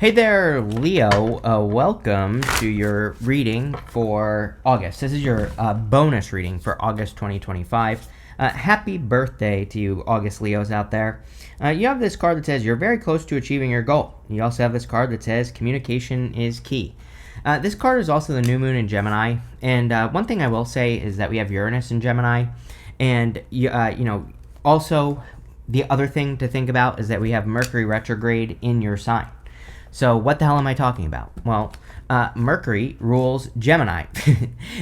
Hey there, Leo. Welcome to your reading for August. This is your bonus reading for August 2025. Happy birthday to you, August Leos out there. You have this card that says you're very close to achieving your goal. You also have this card that says communication is key. This card is also the new moon in Gemini. And one thing I will say is that we have Uranus in Gemini. And, also the other thing to think about is that we have Mercury retrograde in your sign. So what the hell am I talking about? Well, Mercury rules Gemini,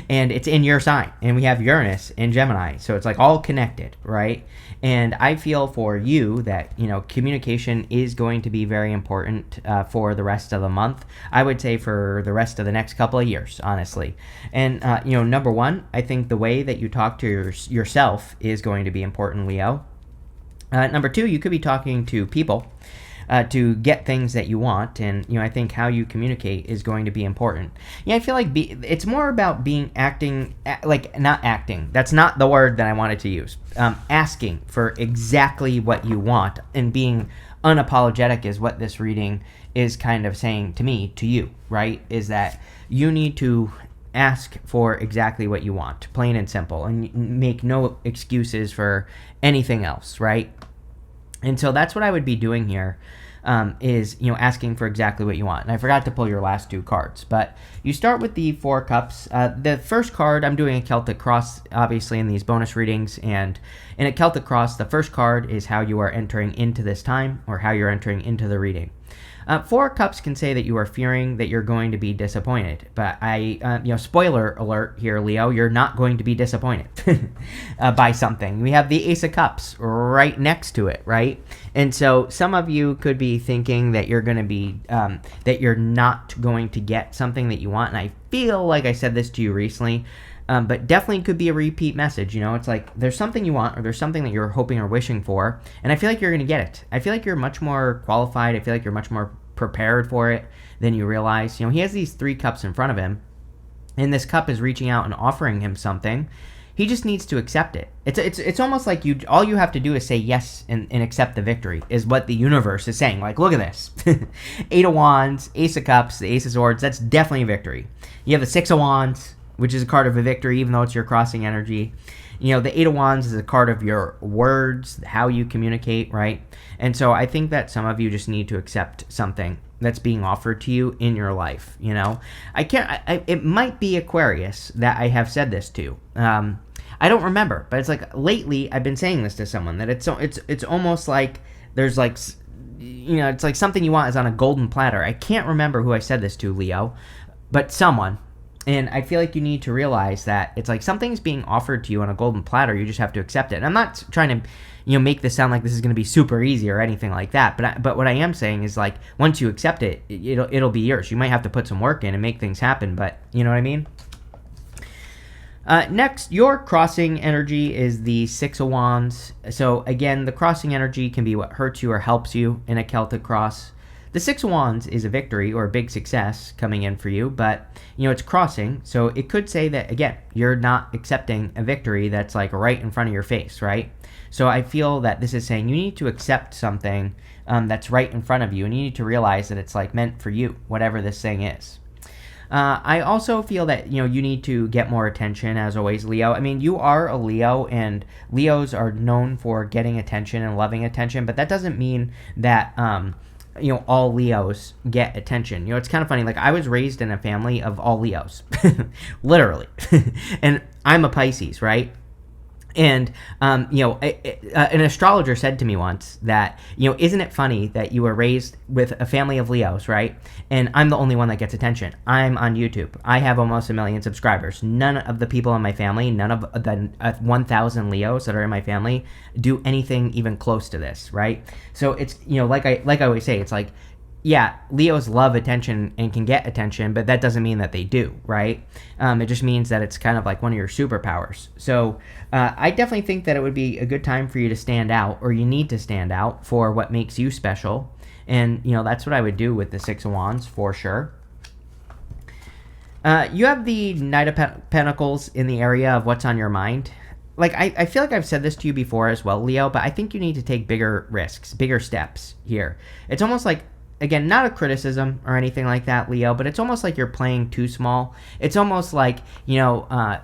and it's in your sign, and we have Uranus in Gemini, so it's like all connected, right? And I feel for you that, communication is going to be very important for the rest of the month. I would say for the rest of the next couple of years, honestly. And, number one, I think the way that you talk to yourself is going to be important, Leo. Number two, you could be talking to people to get things that you want, and I think how you communicate is going to be important. I feel like it's more about not acting. That's not the word that I wanted to use. Asking for exactly what you want and being unapologetic is what this reading is kind of saying to me, to you, right? Is that you need to ask for exactly what you want, plain and simple, and make no excuses for anything else, right? And so that's what I would be doing here, is asking for exactly what you want. And I forgot to pull your last two cards, but you start with the Four Cups. The first card, I'm doing a Celtic Cross, obviously, in these bonus readings, and in a Celtic Cross, the first card is how you are entering into this time, or how you're entering into the reading. Four Cups can say that you are fearing that you're going to be disappointed, but spoiler alert here, Leo, you're not going to be disappointed by something. We have the Ace of Cups right next to it, right? And so some of you could be thinking that you're going to be, that you're not going to get something that you want, and I feel like I said this to you recently, but definitely could be a repeat message. It's like there's something you want, or there's something that you're hoping or wishing for, and I feel like you're going to get it. I feel like you're much more qualified. I feel like you're much more prepared for it than you realize. He has these three cups in front of him, and this cup is reaching out and offering him something. He just needs to accept it. It's almost like all you have to do is say yes and accept the victory, is what the universe is saying. Like, look at this. Eight of Wands, Ace of Cups, the Ace of Swords, that's definitely a victory. You have the Six of Wands, which is a card of a victory, even though it's your crossing energy. The Eight of Wands is a card of your words, how you communicate, right? And so I think that some of you just need to accept something that's being offered to you in your life, it might be Aquarius that I have said this to. I don't remember, but it's like lately I've been saying this to someone, that it's almost like there's like, it's like something you want is on a golden platter. I can't remember who I said this to, Leo, but someone. And I feel like you need to realize that it's like something's being offered to you on a golden platter. You just have to accept it. And I'm not trying to, make this sound like this is going to be super easy or anything like that. But what I am saying is, like, once you accept it, it'll be yours. You might have to put some work in and make things happen, but you know what I mean? Next, your crossing energy is the Six of Wands. So again, the crossing energy can be what hurts you or helps you in a Celtic cross. The Six of Wands is a victory or a big success coming in for you, but, it's crossing, so it could say that, again, you're not accepting a victory that's, like, right in front of your face, right? So I feel that this is saying you need to accept something that's right in front of you, and you need to realize that it's, like, meant for you, whatever this thing is. I also feel that, you need to get more attention, as always, Leo. I mean, you are a Leo, and Leos are known for getting attention and loving attention, but that doesn't mean that all Leos get attention. It's kind of funny. Like, I was raised in a family of all Leos, literally, and I'm a Pisces, right? And, an astrologer said to me once that, isn't it funny that you were raised with a family of Leos, right? And I'm the only one that gets attention. I'm on YouTube. I have almost 1 million subscribers. None of the people in my family, none of the 1,000 Leos that are in my family do anything even close to this, right? So it's, like I always say, it's like, yeah, Leos love attention and can get attention, but that doesn't mean that they do, right? It just means that it's kind of like one of your superpowers. So I definitely think that it would be a good time for you to stand out, or you need to stand out for what makes you special. And, that's what I would do with the Six of Wands for sure. You have the Knight of Pentacles in the area of what's on your mind. Like, I feel like I've said this to you before as well, Leo, but I think you need to take bigger risks, bigger steps here. It's almost like again, not a criticism or anything like that, Leo, but it's almost like you're playing too small. It's almost like,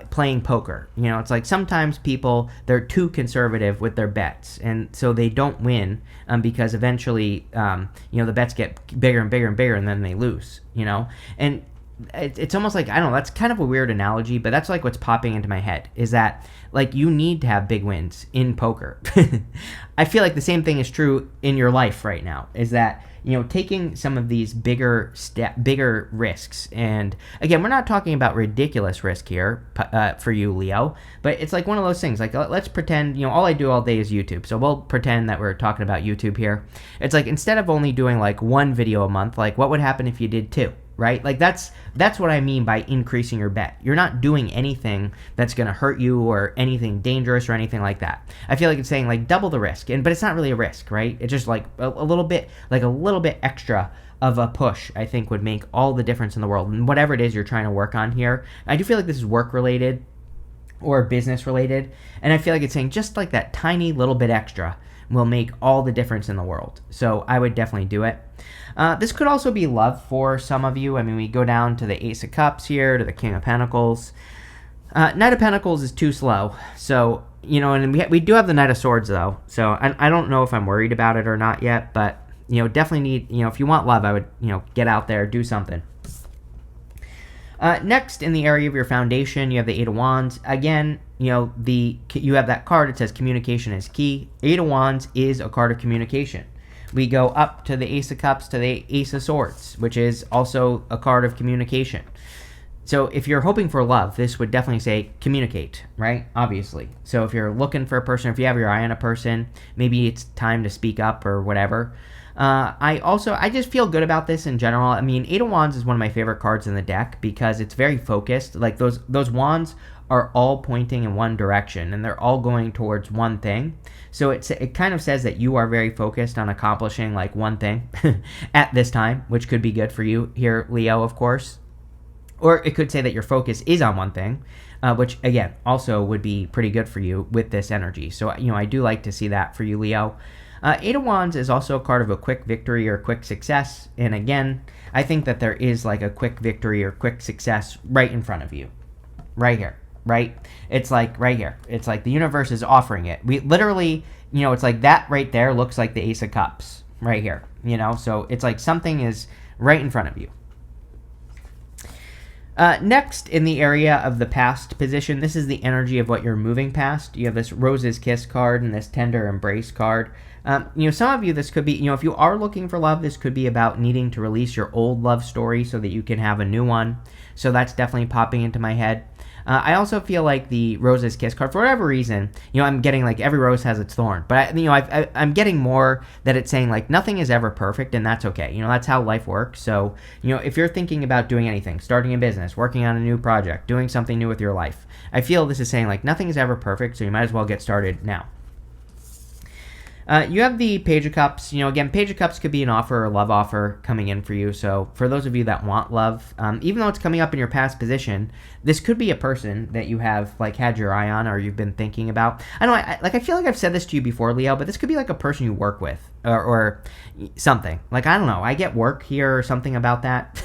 playing poker. It's like sometimes people, they're too conservative with their bets, and so they don't win because eventually, the bets get bigger and bigger and bigger, and then they lose, And it's almost like, I don't know, that's kind of a weird analogy, but that's like what's popping into my head, is that like you need to have big wins in poker. I feel like the same thing is true in your life right now, is that taking some of these bigger risks. And again, we're not talking about ridiculous risk here for you, Leo, but it's like one of those things, like let's pretend, all I do all day is YouTube. So we'll pretend that we're talking about YouTube here. It's like, instead of only doing like one video a month, like what would happen if you did two? Right? Like that's what I mean by increasing your bet. You're not doing anything that's going to hurt you or anything dangerous or anything like that. I feel like it's saying like double the risk, but it's not really a risk, right? It's just like a little bit extra of a push, I think, would make all the difference in the world. And whatever it is you're trying to work on here, I do feel like this is work related or business related, and I feel like it's saying just like that tiny little bit extra will make all the difference in the world. So I would definitely do it. This could also be love for some of you. I mean, we go down to the Ace of Cups here, to the King of Pentacles. Knight of Pentacles is too slow. So, and we do have the Knight of Swords, though. So I don't know if I'm worried about it or not yet, but, definitely need, if you want love, I would, get out there, do something. Next, in the area of your foundation, you have the Eight of Wands. Again, you have that card. It says communication is key. Eight of Wands is a card of communication. We go up to the Ace of Cups to the Ace of Swords, which is also a card of communication. So if you're hoping for love, this would definitely say communicate, right? Obviously. So if you're looking for a person, if you have your eye on a person, maybe it's time to speak up or whatever. I just feel good about this in general. I mean, Eight of Wands is one of my favorite cards in the deck because it's very focused. Like those wands are all pointing in one direction and they're all going towards one thing. So it kind of says that you are very focused on accomplishing like one thing at this time, which could be good for you here, Leo, of course. Or it could say that your focus is on one thing, which again also would be pretty good for you with this energy. So I do like to see that for you, Leo. Eight of Wands is also a card of a quick victory or quick success. And again, I think that there is like a quick victory or quick success right in front of you. Right here. Right? It's like right here. It's like the universe is offering it. We literally, it's like that right there looks like the Ace of Cups right here. So it's like something is right in front of you. Next, in the area of the past position, this is the energy of what you're moving past. You have this Rose's Kiss card and this Tender Embrace card. Some of you, this could be, if you are looking for love, this could be about needing to release your old love story so that you can have a new one. So that's definitely popping into my head. I also feel like the Rose's Kiss card, for whatever reason, I'm getting like every rose has its thorn. But, I'm getting more that it's saying like nothing is ever perfect and that's okay. That's how life works. So, if you're thinking about doing anything, starting a business, working on a new project, doing something new with your life, I feel this is saying like nothing is ever perfect, so you might as well get started now. You have the Page of Cups. Again, Page of Cups could be an offer or a love offer coming in for you. So for those of you that want love, even though it's coming up in your past position, this could be a person that you have like had your eye on or you've been thinking about. I don't know. I feel like I've said this to you before, Leo, but this could be like a person you work with or something. Like, I don't know. I get work here or something about that.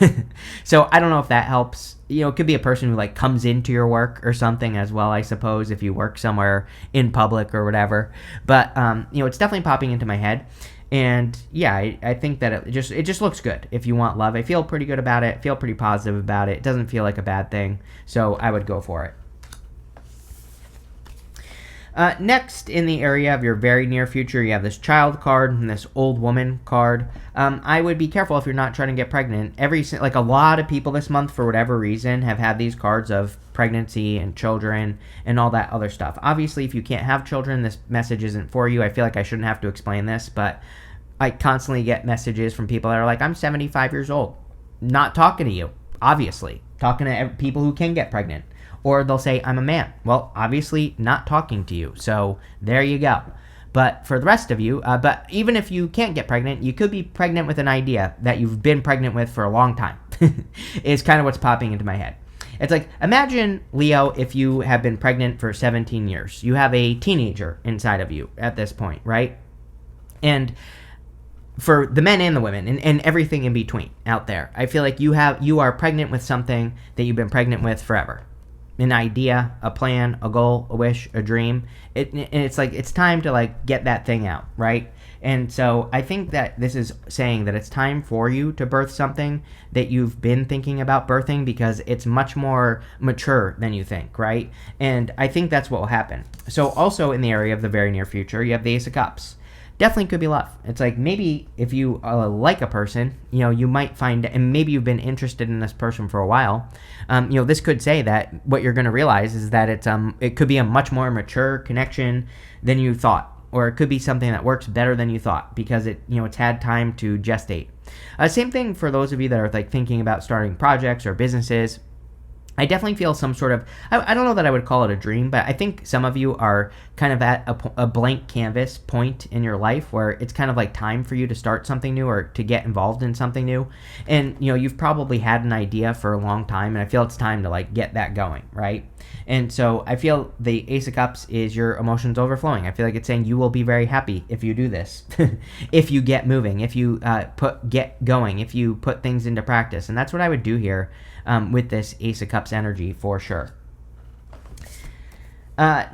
So I don't know if that helps. It could be a person who like comes into your work or something as well, I suppose, if you work somewhere in public or whatever. But, it's definitely popping into my head. And yeah, I think that it just looks good if you want love. I feel pretty good about it. I feel pretty positive about it. It doesn't feel like a bad thing. So I would go for it. Next, in the area of your very near future, you have this child card and this old woman card. I would be careful if you're not trying to get pregnant. A lot of people this month, for whatever reason, have had these cards of pregnancy and children and all that other stuff. Obviously, if you can't have children, this message isn't for you. I feel like I shouldn't have to explain this, but I constantly get messages from people that are like, I'm 75 years old. Not talking to you, obviously. Talking to people who can get pregnant. Or they'll say, I'm a man. Well, obviously not talking to you. So there you go. But for the rest of you, but even if you can't get pregnant, you could be pregnant with an idea that you've been pregnant with for a long time. Is kind of what's popping into my head. It's like, imagine, Leo, if you have been pregnant for 17 years. You have a teenager inside of you at this point, right? And for the men and the women and everything in between out there. I feel like you are pregnant with something that you've been pregnant with forever. An idea, a plan, a goal, a wish, a dream. And it's like it's time to like get that thing out, right? And so I think that this is saying that it's time for you to birth something that you've been thinking about birthing, because it's much more mature than you think, right? And I think that's what will happen. So also in the area of the very near future, you have the Ace of Cups. Definitely could be love. It's like maybe if you like a person, you might find, and maybe you've been interested in this person for a while. This could say that what you're going to realize is that it could be a much more mature connection than you thought, or it could be something that works better than you thought because it's had time to gestate. Same thing for those of you that are like thinking about starting projects or businesses. I definitely feel some sort of, I don't know that I would call it a dream, but I think some of you are kind of at a blank canvas point in your life where it's kind of like time for you to start something new or to get involved in something new. And, you've probably had an idea for a long time, and I feel it's time to like get that going, right? And so I feel the Ace of Cups is your emotions overflowing. I feel like it's saying you will be very happy if you do this, if you get moving, if you get going, if you put things into practice. And that's what I would do here with this Ace of Cups energy for sure.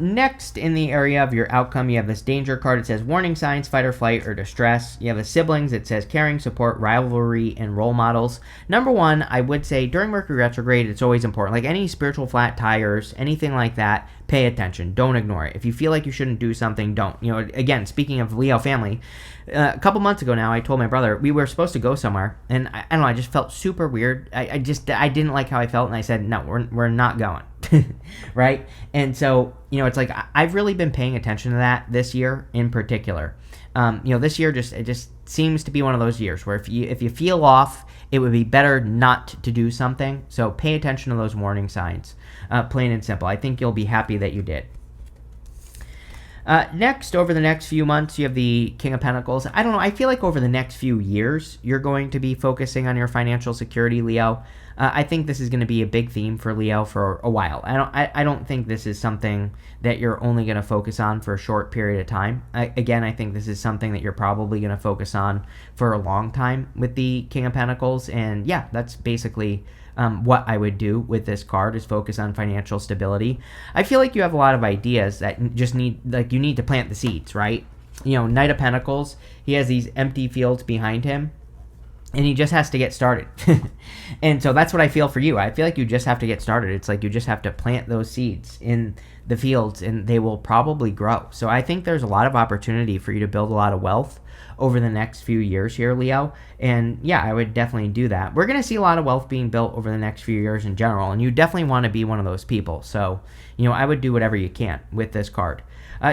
Next, in the area of your outcome, you have this danger card. It says warning signs, fight or flight, or distress. You have the siblings. It says caring, support, rivalry, and role models. Number one, I would say during Mercury retrograde, it's always important. Like any spiritual flat tires, anything like that, pay attention. Don't ignore it. If you feel like you shouldn't do something, don't. Again, speaking of Leo family, a couple months ago now, I told my brother we were supposed to go somewhere, and I don't know, I just felt super weird. I didn't like how I felt, and I said, no, we're not going. Right? And so, it's like I've really been paying attention to that this year in particular. This year it just seems to be one of those years where if you feel off, it would be better not to do something. So pay attention to those warning signs, plain and simple. I think you'll be happy that you did. Next, over the next few months, you have the King of Pentacles. I don't know. I feel like over the next few years, you're going to be focusing on your financial security, Leo. I think this is going to be a big theme for Leo for a while. I don't think this is something that you're only going to focus on for a short period of time. Again, I think this is something that you're probably going to focus on for a long time with the King of Pentacles. And yeah, that's basically what I would do with this card, is focus on financial stability. I feel like you have a lot of ideas that just you need to plant the seeds, right? Knight of Pentacles, he has these empty fields behind him, and he just has to get started. And so that's what I feel for you. I feel like you just have to get started. It's like you just have to plant those seeds in the fields, and they will probably grow. So I think there's a lot of opportunity for you to build a lot of wealth over the next few years here, Leo. And yeah, I would definitely do that. We're going to see a lot of wealth being built over the next few years in general, and you definitely want to be one of those people. So, I would do whatever you can with this card.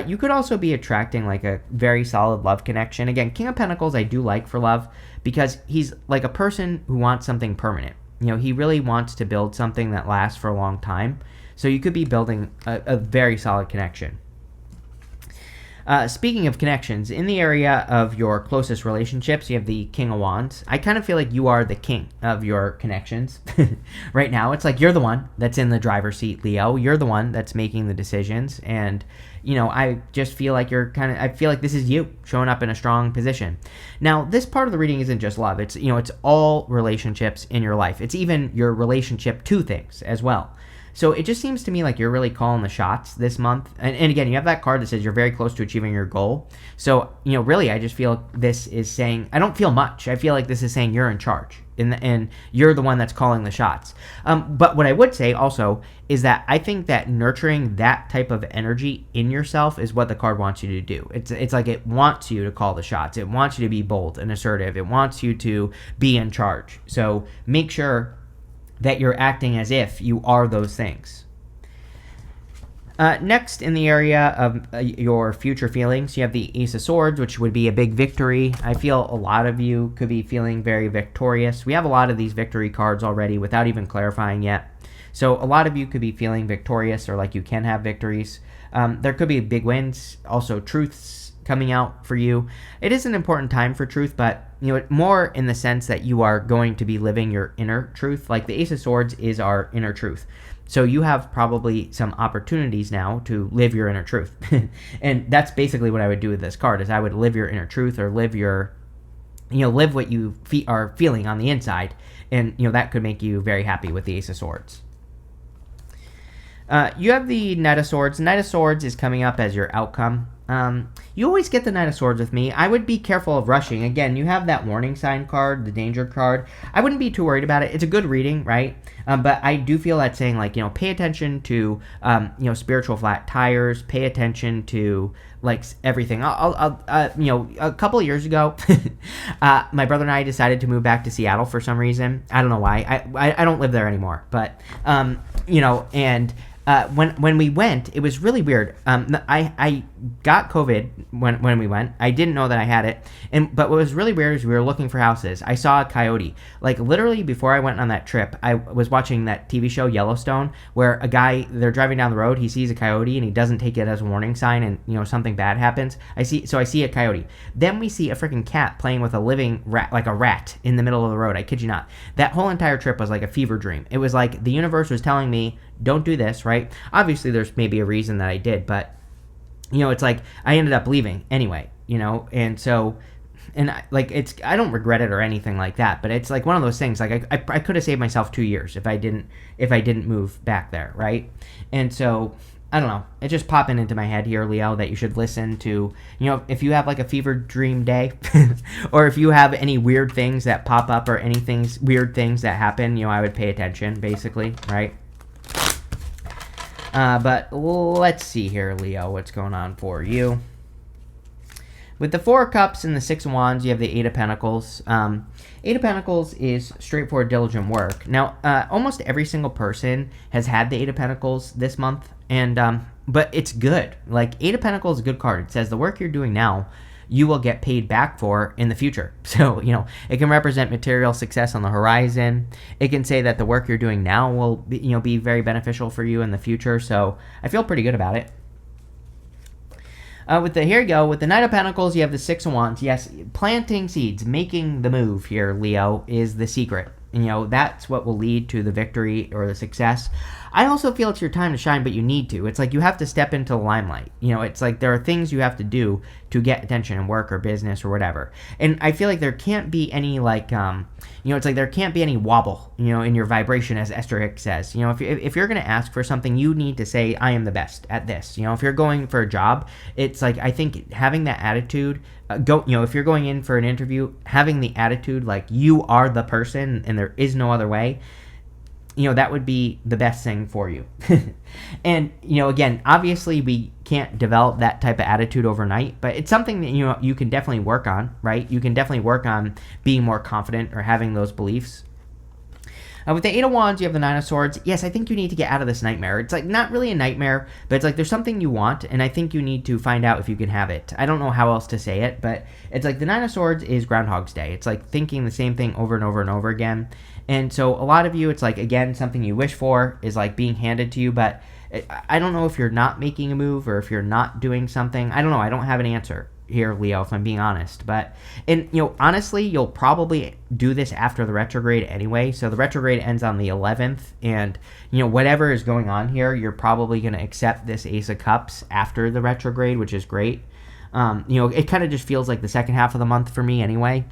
You could also be attracting like a very solid love connection. Again, King of Pentacles I do like for love because he's like a person who wants something permanent. He really wants to build something that lasts for a long time. So you could be building a very solid connection. Speaking of connections, in the area of your closest relationships, you have the King of Wands. I kind of feel like you are the king of your connections right now. It's like you're the one that's in the driver's seat, Leo. You're the one that's making the decisions. And, I just feel like I feel like this is you showing up in a strong position. Now, this part of the reading isn't just love. It's, it's all relationships in your life. It's even your relationship to things as well. So it just seems to me like you're really calling the shots this month. And again, you have that card that says you're very close to achieving your goal. So, really, I just feel this is saying, I don't feel much. I feel like this is saying you're in charge and you're the one that's calling the shots. But what I would say also is that I think that nurturing that type of energy in yourself is what the card wants you to do. It's like it wants you to call the shots. It wants you to be bold and assertive. It wants you to be in charge. So make sure that you're acting as if you are those things. Next, in the area of your future feelings, you have the Ace of Swords, which would be a big victory. I feel a lot of you could be feeling very victorious. We have a lot of these victory cards already without even clarifying yet. So a lot of you could be feeling victorious, or like you can have victories. There could be big wins, also truths coming out for you. It is an important time for truth, but more in the sense that you are going to be living your inner truth. Like the Ace of Swords is our inner truth. So you have probably some opportunities now to live your inner truth. And that's basically what I would do with this card, is I would live your inner truth, or live your live what you are feeling on the inside, and that could make you very happy with the Ace of Swords. You have the Knight of Swords. Knight of Swords is coming up as your outcome. You always get the Knight of Swords with me. I would be careful of rushing. Again, you have that warning sign card, the danger card. I wouldn't be too worried about it. It's a good reading, right? But I do feel that saying, like, pay attention to, spiritual flat tires. Pay attention to, like, everything. A couple of years ago, my brother and I decided to move back to Seattle for some reason. I don't know why. I don't live there anymore. But, and when we went, it was really weird. I got COVID when we went. I didn't know that I had it. But what was really weird is we were looking for houses. I saw a coyote. Like, literally before I went on that trip, I was watching that TV show Yellowstone, where a guy, they're driving down the road, he sees a coyote and he doesn't take it as a warning sign, and something bad happens. I see a coyote. Then we see a freaking cat playing with a living rat, like a rat, in the middle of the road. I kid you not. That whole entire trip was like a fever dream. It was like the universe was telling me, don't do this, right? Obviously, there's maybe a reason that I did, but, it's like I ended up leaving anyway, and so, and I don't regret it or anything like that, but it's like one of those things, like I could have saved myself 2 years if I didn't move back there, right? And so, I don't know, it's just popping into my head here, Leo, that you should listen to, if you have like a fever dream day, or if you have any weird things that pop up or weird things that happen, I would pay attention, basically, right? But let's see here, Leo, what's going on for you. With the Four of Cups and the Six of Wands, you have the Eight of Pentacles. Eight of Pentacles is straightforward, diligent work. Now, almost every single person has had the Eight of Pentacles this month, and but it's good. Like, Eight of Pentacles is a good card. It says the work you're doing now, you will get paid back for in the future. So, it can represent material success on the horizon. It can say that the work you're doing now will be very beneficial for you in the future. So I feel pretty good about it. Here you go. With the Knight of Pentacles, you have the Six of Wands. Yes, planting seeds, making the move here, Leo, is the secret. That's what will lead to the victory or the success. I also feel it's your time to shine, but you need to. It's like you have to step into the limelight. It's like there are things you have to do to get attention in work or business or whatever. And I feel like there can't be any it's like there can't be any wobble, in your vibration, as Esther Hicks says. If you're going to ask for something, you need to say, I am the best at this. If you're going for a job, it's like, I think having that attitude, if you're going in for an interview, having the attitude like you are the person and there is no other way, that would be the best thing for you. And, again, obviously we can't develop that type of attitude overnight, but it's something that, you can definitely work on, right? You can definitely work on being more confident or having those beliefs. With the Eight of Wands, you have the Nine of Swords. Yes, I think you need to get out of this nightmare. It's like not really a nightmare, but it's like there's something you want, and I think you need to find out if you can have it. I don't know how else to say it, but it's like the Nine of Swords is Groundhog's Day. It's like thinking the same thing over and over and over again. And so a lot of you, it's like, again, something you wish for is like being handed to you, but I don't know if you're not making a move or if you're not doing something. I don't know. I don't have an answer here, Leo, if I'm being honest. But, and honestly, you'll probably do this after the retrograde anyway. So the retrograde ends on the 11th, and whatever is going on here, you're probably going to accept this Ace of Cups after the retrograde, which is great. It kind of just feels like the second half of the month for me anyway.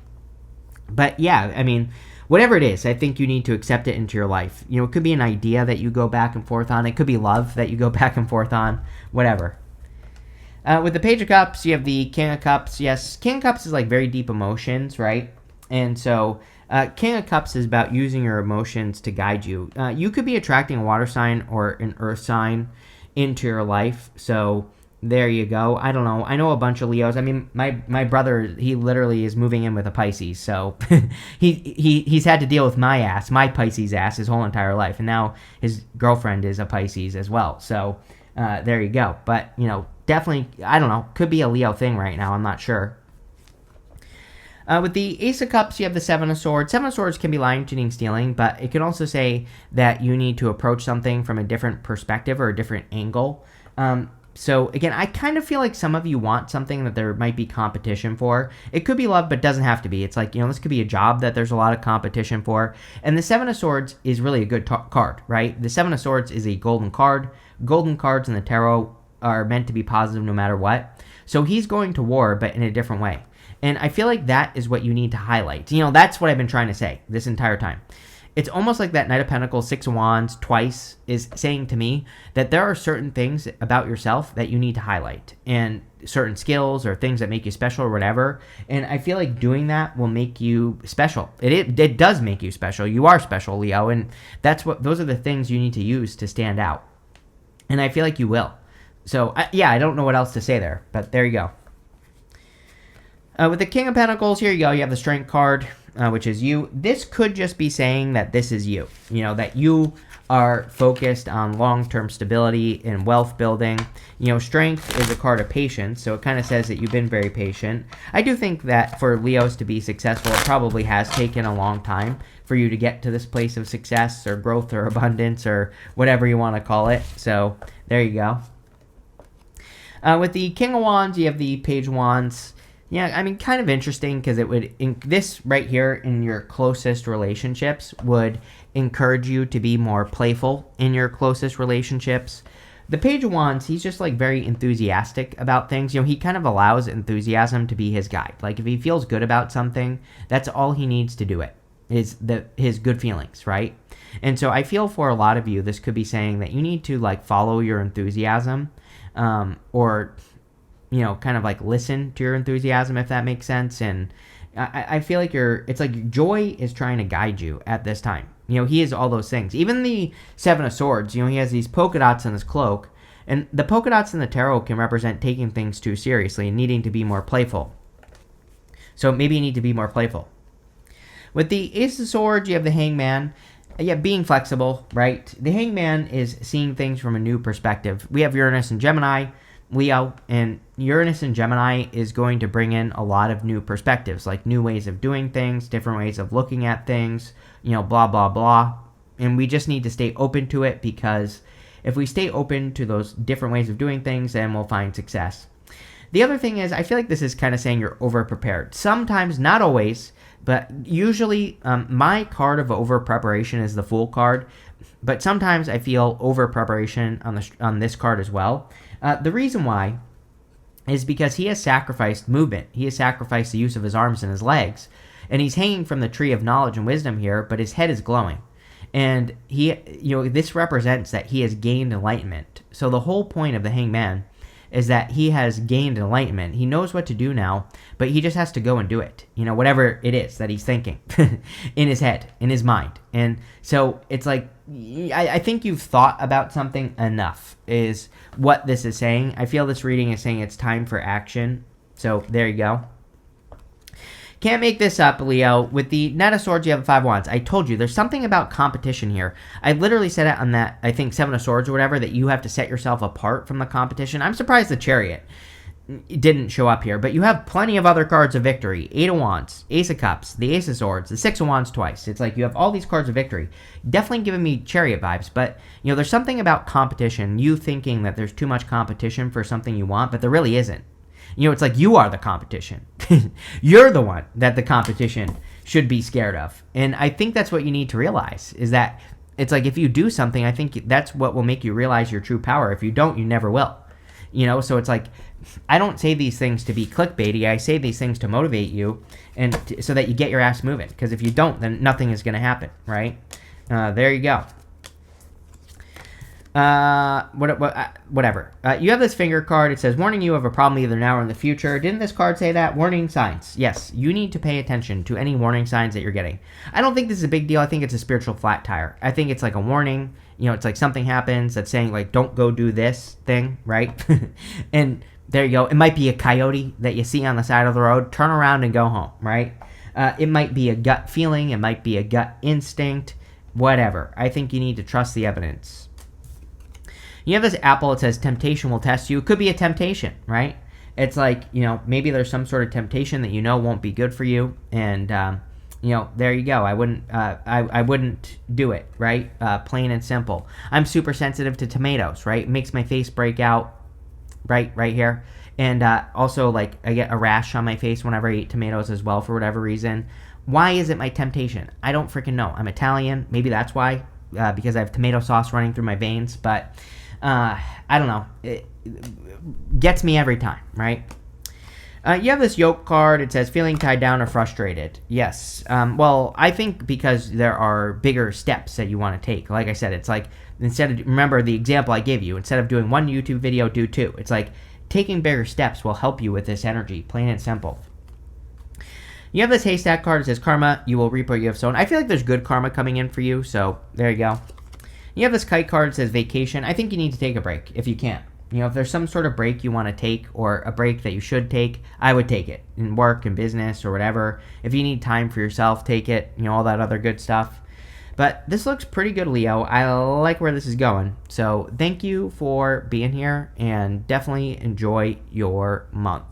But yeah, I mean, whatever it is, I think you need to accept it into your life. It could be an idea that you go back and forth on. It could be love that you go back and forth on. Whatever. With the Page of Cups, you have the King of Cups. Yes, King of Cups is like very deep emotions, right? And so King of Cups is about using your emotions to guide you. You could be attracting a water sign or an earth sign into your life. So there you go. I don't know. I know a bunch of Leos. I mean, my brother, he literally is moving in with a Pisces. So he's had to deal with my Pisces ass his whole entire life. And now his girlfriend is a Pisces as well. So there you go. But, definitely, I don't know, could be a Leo thing right now. I'm not sure. With the Ace of Cups, you have the Seven of Swords. Seven of Swords can be lying, cheating, stealing, but it can also say that you need to approach something from a different perspective or a different angle. So, again, I kind of feel like some of you want something that there might be competition for. It could be love, but doesn't have to be. It's like, this could be a job that there's a lot of competition for. And the Seven of Swords is really a good card, right? The Seven of Swords is a golden card. Golden cards in the tarot are meant to be positive no matter what. So he's going to war, but in a different way. And I feel like that is what you need to highlight. That's what I've been trying to say this entire time. It's almost like that Knight of Pentacles, Six of Wands twice is saying to me that there are certain things about yourself that you need to highlight, and certain skills or things that make you special or whatever. And I feel like doing that will make you special. It does make you special. You are special, Leo, and those are the things you need to use to stand out. And I feel like you will. So I don't know what else to say there, but there you go. With the King of Pentacles, here you go. You have the Strength card, which is you. This could just be saying that this is you. That you are focused on long-term stability and wealth building. Strength is a card of patience, so it kind of says that you've been very patient. I do think that for Leos to be successful, it probably has taken a long time for you to get to this place of success or growth or abundance or whatever you want to call it. So there you go. With the King of Wands, you have the Page of Wands. Yeah, I mean, kind of interesting because this right here in your closest relationships would encourage you to be more playful in your closest relationships. The Page of Wands, he's just like very enthusiastic about things. He kind of allows enthusiasm to be his guide. Like if he feels good about something, that's all he needs to do it, is his good feelings, right? And so I feel for a lot of you, this could be saying that you need to like follow your enthusiasm, or kind of like listen to your enthusiasm, if that makes sense. And I feel like it's like joy is trying to guide you at this time. He is all those things. Even the Seven of Swords, he has these polka dots on his cloak. And the polka dots in the tarot can represent taking things too seriously and needing to be more playful. So maybe you need to be more playful. With the Ace of Swords, you have the Hangman. Yeah, being flexible, right? The Hangman is seeing things from a new perspective. We have Uranus and Gemini, Leo, and Uranus and Gemini is going to bring in a lot of new perspectives, like new ways of doing things, different ways of looking at things, blah, blah, blah. And we just need to stay open to it, because if we stay open to those different ways of doing things, then we'll find success. The other thing is, I feel like this is kind of saying you're over-prepared. Sometimes, not always, but usually my card of over-preparation is the Fool card. But sometimes I feel over-preparation on this card as well. The reason why is because he has sacrificed movement. He has sacrificed the use of his arms and his legs. And he's hanging from the tree of knowledge and wisdom here, but his head is glowing. And this represents that he has gained enlightenment. So the whole point of the Hangman is that he has gained enlightenment. He knows what to do now, but he just has to go and do it. Whatever it is that he's thinking in his head, in his mind. And so it's like, I think you've thought about something enough is what this is saying. I feel this reading is saying it's time for action. So there you go. Can't make this up, Leo. With the Knight of Swords, you have the Five of Wands. I told you, there's something about competition here. I literally said it on that, I think, Seven of Swords or whatever, that you have to set yourself apart from the competition. I'm surprised the Chariot didn't show up here, but you have plenty of other cards of victory. Eight of Wands, Ace of Cups, the Ace of Swords, the Six of Wands twice. It's like you have all these cards of victory. Definitely giving me Chariot vibes, but, there's something about competition, you thinking that there's too much competition for something you want, but there really isn't. It's like you are the competition. You're the one that the competition should be scared of. And I think that's what you need to realize, is that it's like if you do something, I think that's what will make you realize your true power. If you don't, you never will. So it's like, I don't say these things to be clickbaity. I say these things to motivate you and so that you get your ass moving. Because if you don't, then nothing is going to happen, right? There you go. Whatever. You have this finger card. It says, warning you of a problem either now or in the future. Didn't this card say that? Warning signs. Yes, you need to pay attention to any warning signs that you're getting. I don't think this is a big deal. I think it's a spiritual flat tire. I think it's like a warning. It's like something happens that's saying, like, don't go do this thing, right? And there you go. It might be a coyote that you see on the side of the road. Turn around and go home, right? It might be a gut feeling. It might be a gut instinct. Whatever. I think you need to trust the evidence. You have this apple, it says temptation will test you. It could be a temptation, right? It's like, maybe there's some sort of temptation that won't be good for you. And, there you go. I wouldn't do it, right? Plain and simple. I'm super sensitive to tomatoes, right? It makes my face break out right here. And also, like, I get a rash on my face whenever I eat tomatoes as well for whatever reason. Why is it my temptation? I don't freaking know. I'm Italian. Maybe that's why, because I have tomato sauce running through my veins. But I don't know. It gets me every time, right? You have this yoke card. It says feeling tied down or frustrated. Yes. Well, I think because there are bigger steps that you want to take. Like I said, it's like remember the example I gave you. Instead of doing one YouTube video, do two. It's like taking bigger steps will help you with this energy, plain and simple. You have this haystack card. It says karma, you will reap what you have sown. I feel like there's good karma coming in for you, so there you go. You have this kite card. It says vacation. I think you need to take a break if you can. If there's some sort of break you want to take or a break that you should take, I would take it in work and business or whatever. If you need time for yourself, take it, all that other good stuff. But this looks pretty good, Leo. I like where this is going. So thank you for being here and definitely enjoy your month.